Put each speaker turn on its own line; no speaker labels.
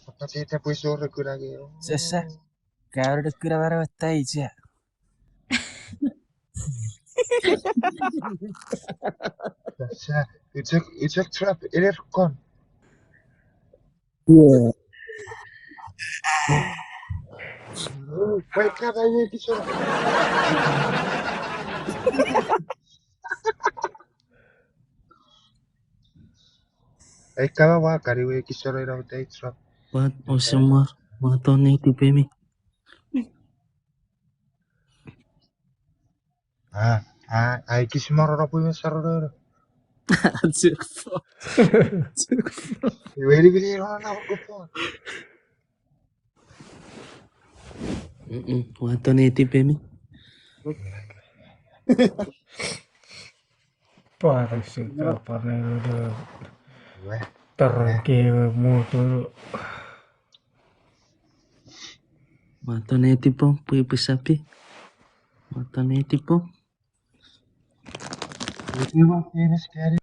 Capacete poi sorre quella che...
Sessa, cavolo, qui la vera battaglia.
Uçak trap eler kon.
Yeah.
Wake up aye ki sora. Wake up wa kari we ki sora ira utai trap.
What Osimar? What on native me?
Ai ki simaro ra pui mesaro ra. Weri biri ro na ko po.
What on native me?
Parece parnelo
We.
terke motor
What on native po? Pui pisapi? What on native po?
Weri wa penis kari.